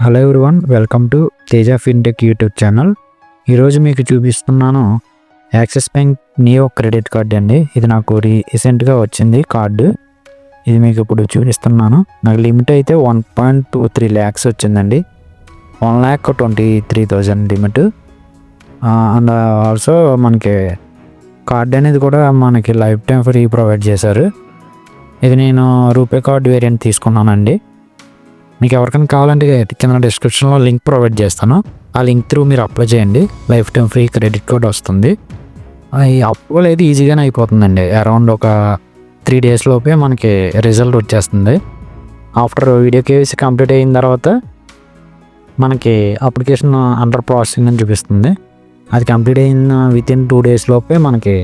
Hello everyone, welcome to Teja fintech YouTube channel. ఈరోజు మీకు చూపిస్తున్నాను axis bank neo credit card అండి. ఇది నాకు రీసెంట్గా వచ్చింది కార్డు. ఇది మీకు ఇప్పుడు చూపిస్తున్నాను. నాకు లిమిట్ అయితే 1.23 lakhs వచ్చిందండి. 1,23,000 లిమిట్. అండ్ ఆల్సో మనకి కార్డ్ అనేది కూడా మనకి లైఫ్ టైం ఫ్రీ ప్రొవైడ్ చేశారు. ఇది నేను రూపే కార్డ్ వేరియంట్ తీసుకున్నానండి. మీకు ఎవరికైనా కావాలంటే కింద డిస్క్రిప్షన్లో లింక్ ప్రొవైడ్ చేస్తాను. ఆ లింక్ త్రూ మీరు అప్లై చేయండి. Life time free credit card వస్తుంది. ఈ అప్రూవల్ అయితే ఈజీగానే అయిపోతుందండి. అరౌండ్ ఒక 3 days లోపే మనకి రిజల్ట్ వచ్చేస్తుంది. ఆఫ్టర్ వీడియో కేవైసీ కంప్లీట్ అయిన తర్వాత మనకి అప్లికేషన్ అండర్ ప్రాసెసింగ్ అని చూపిస్తుంది. అది కంప్లీట్ అయిన వితిన్ 2 days లోపే మనకి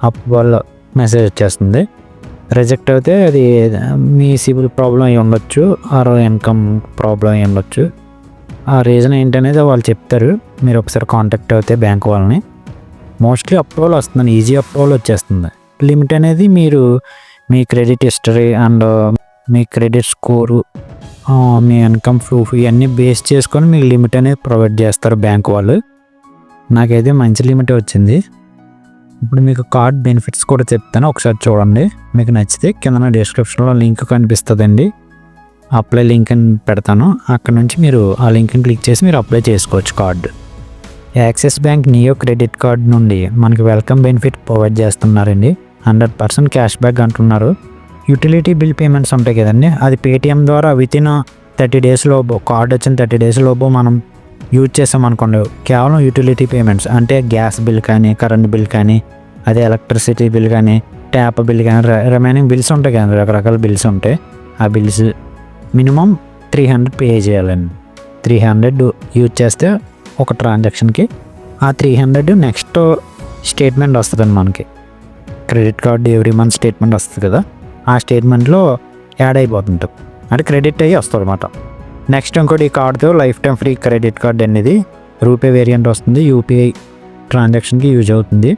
అప్రూవల్ మెసేజ్ వచ్చేస్తుంది. రిజెక్ట్ అయితే అది మీ సిబిల్ ప్రాబ్లం అయి ఉండొచ్చు, ఆర్ ఇన్కమ్ ప్రాబ్లం అయి ఉండొచ్చు. ఆ రీజన్ ఏంటనేది వాళ్ళు చెప్తారు. మీరు ఒకసారి కాంటాక్ట్ అయితే బ్యాంక్ వాళ్ళని. మోస్ట్లీ అప్రూవల్ వస్తుంది, ఈజీ అప్రూవల్ వచ్చేస్తుంది. లిమిట్ అనేది మీరు మీ క్రెడిట్ హిస్టరీ అండ్ మీ క్రెడిట్ స్కోరు, మీ ఇన్కమ్ ప్రూఫ్ ఇవన్నీ బేస్ చేసుకొని మీకు లిమిట్ అనేది ప్రొవైడ్ చేస్తారు బ్యాంక్ వాళ్ళు. నాకైతే మంచి లిమిట్ వచ్చింది. ఇప్పుడు మీకు కార్డ్ బెనిఫిట్స్ కూడా చెప్తాను, ఒకసారి చూడండి. మీకు నచ్చితే కింద డిస్క్రిప్షన్లో లింక్ కనిపిస్తుందండి. అప్లై లింక్ అని పెడతాను. అక్కడ నుంచి మీరు ఆ లింక్ని క్లిక్ చేసి మీరు అప్లై చేసుకోవచ్చు card. Axis bank neo credit card నుండి మనకి వెల్కమ్ బెనిఫిట్ ప్రొవైడ్ చేస్తున్నారండి. 100% క్యాష్ బ్యాక్ అంటున్నారు. యూటిలిటీ బిల్ పేమెంట్స్ ఉంటాయి కదండి, అది పేటిఎం ద్వారా వితిన్ 30 days లోపు, కార్డ్ వచ్చిన 30 days లోపు మనం యూజ్ చేసామనుకోండి, కేవలం యూటిలిటీ పేమెంట్స్ అంటే గ్యాస్ బిల్ కానీ, కరెంట్ బిల్ కానీ, అదే ఎలక్ట్రిసిటీ బిల్ కానీ, ట్యాప్ బిల్ కానీ, రిమైనింగ్ బిల్స్ ఉంటాయి కానీ, రకరకాల బిల్స్ ఉంటాయి. ఆ బిల్స్ మినిమం 300 పే చేయాలండి. 300 యూజ్ చేస్తే ఒక ట్రాన్సాక్షన్కి ఆ 300 నెక్స్ట్ స్టేట్మెంట్ వస్తుందండి. మనకి credit card every month statement వస్తుంది కదా, ఆ స్టేట్మెంట్లో యాడ్ అయిపోతుంటాం, అంటే క్రెడిట్ అయ్యి వస్తుంది అనమాట. నెక్స్ట్ ఇంకోటి ఈ కార్డుతో life time free credit card అనేది రూపే వేరియంట్ వస్తుంది. యూపీఐ ట్రాన్సాక్షన్కి యూజ్ అవుతుంది.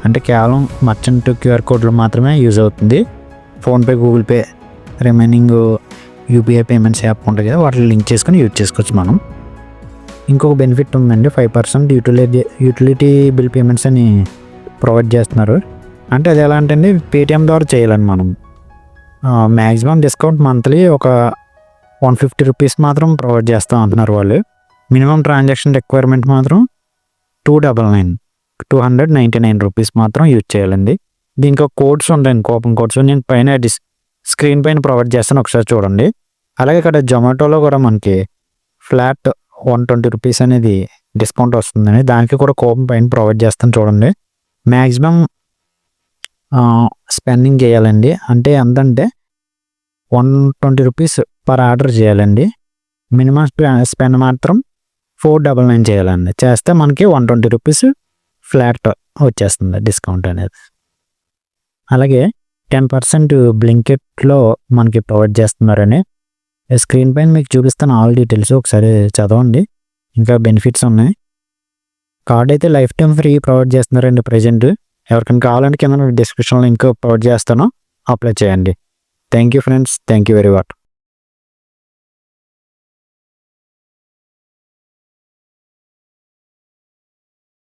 అంటే కేవలం మర్చెంట్ QR కోడ్లు మాత్రమే యూజ్ అవుతుంది. PhonePe, Google pay, remaining UPI payments app ఉంటుంది కదా, వాటిని లింక్ చేసుకొని యూజ్ చేసుకోవచ్చు మనం. ఇంకొక బెనిఫిట్ ఉందండి, 5% యూటిలిటీ బిల్ పేమెంట్స్ అని ప్రొవైడ్ చేస్తున్నారు. అంటే అది ఎలా అంటే పేటిఎం ద్వారా చేయాలని మనం. మ్యాక్సిమం డిస్కౌంట్ మంత్లీ ఒక 150 రూపీస్ మాత్రం ప్రొవైడ్ చేస్తాం అంటున్నారు వాళ్ళు. మినిమం ట్రాన్సాక్షన్ రిక్వైర్మెంట్ మాత్రం 299 రూపీస్ మాత్రం యూజ్ చేయాలండి. దీనికి ఒక కోడ్స్ ఉంటాయండి, కూపన్ కోడ్స్. నేను పైన స్క్రీన్ పైన ప్రొవైడ్ చేస్తాను, ఒకసారి చూడండి. అలాగే ఇక్కడ జొమాటోలో కూడా మనకి ఫ్లాట్ 120 రూపీస్ అనేది డిస్కౌంట్ వస్తుందని, దానికి కూడా కూపన్ పైన ప్రొవైడ్ చేస్తాను చూడండి. మ్యాక్సిమం స్పెండింగ్ చేయాలండి. అంటే ఎంతంటే 120 రూపీస్ పర్ ఆర్డర్ చేయాలండి. మినిమం స్పెండ్ మాత్రం 499 చేయాలండి. చేస్తే మనకి 120 రూపీస్ ఫ్లాట్ వచ్చేస్తుంది డిస్కౌంట్ అనేది. అలాగే 10% బ్లింకిట్లో మనకి ప్రొవైడ్ చేస్తున్నారని స్క్రీన్ పైన మీకు చూపిస్తాను ఆల్ డీటెయిల్స్, ఒకసారి చదవండి. ఇంకా బెనిఫిట్స్ ఉన్నాయి. కార్డ్ అయితే లైఫ్ టైం ఫ్రీ ప్రొవైడ్ చేస్తున్నారండి ప్రజెంట్. ఎవరికైనా కావాలంటే కింద డిస్క్రిప్షన్లో లింక్ ప్రొవైడ్ చేస్తాను, అప్లై చేయండి. Thank you friends, thank you very much.